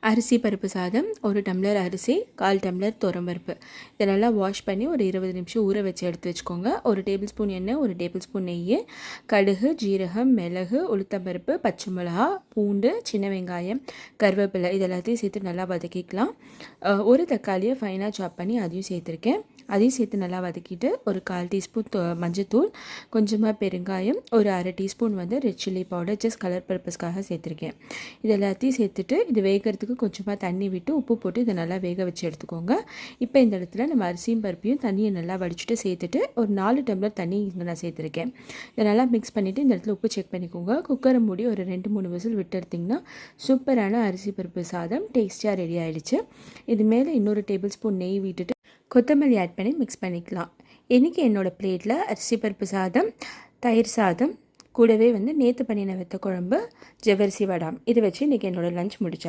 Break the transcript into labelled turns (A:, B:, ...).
A: அரிசி பருப்பு சாதம், 1 டம்ளர் அரிசி, 1/4 டம்ளர் துவரம்பருப்பு. இதை நல்லா வாஷ் பண்ணி ஒரு 20 நிமிஷம் ஊற வச்சு எடுத்து வச்சுக்கோங்க. 1 டேபிள் ஸ்பூன் எண்ணெய், 1 டேபிள் ஸ்பூன் நெய், கடுகு, ஜீரகம், மிளகு, உளுத்தம்பருப்பு, பச்சை மிளகா, பூண்டு, சின்ன வெங்காயம், கருவேப்பிலை இது எல்லாத்தையும் சேர்த்து நல்லா வதக்கிக்கலாம். 1 தக்காளியை ஃபைனாக சாப் பண்ணி அதையும் சேர்த்துருக்கேன். அதையும் சேர்த்து நல்லா வதக்கிட்டு ஒரு 1/4 டீஸ்பூன் மஞ்சத்தூள், கொஞ்சமாக பெருங்காயம், ஒரு 1/2 teaspoon red chilli powder just colour பர்பஸ்க்காக சேர்த்துருக்கேன். இது எல்லாத்தையும் சேர்த்துட்டு இது வேகிறதுக்கு கொஞ்சமாக தண்ணி விட்டு உப்பு போட்டு இதை நல்லா வேக வச்சு எடுத்துக்கோங்க. இப்போ இந்த இடத்துல நம்ம அரிசியும் பருப்பையும் தண்ணியை நல்லா வடிச்சுட்டு சேர்த்துட்டு ஒரு 4 டம்ளர் தண்ணி இங்கே நான் சேர்த்துருக்கேன். இதை நல்லா மிக்ஸ் பண்ணிவிட்டு இந்த இடத்துல உப்பு செக் பண்ணிக்கோங்க. குக்கரை மூடி ஒரு 2-3 விசில் விட்டு எடுத்திங்கன்னா சூப்பரான அரிசி பருப்பு சாதம் டேஸ்டியாக ரெடி ஆகிடுச்சு. இது மேலே இன்னொரு டேபிள் ஸ்பூன் நெய் விட்டுட்டு கொத்தமல்லி ஆட் பண்ணி மிக்ஸ் பண்ணிக்கலாம். இன்றைக்கி என்னோடய பிளேட்டில் அரிசி பருப்பு சாதம், தயிர் சாதம், கூடவே நேற்று பண்ணின வெத்த குழம்பு, ஜவ்வரிசி வடாம் இதை வச்சு இன்றைக்கி என்னோடய லஞ்ச் முடிச்சாச்சு.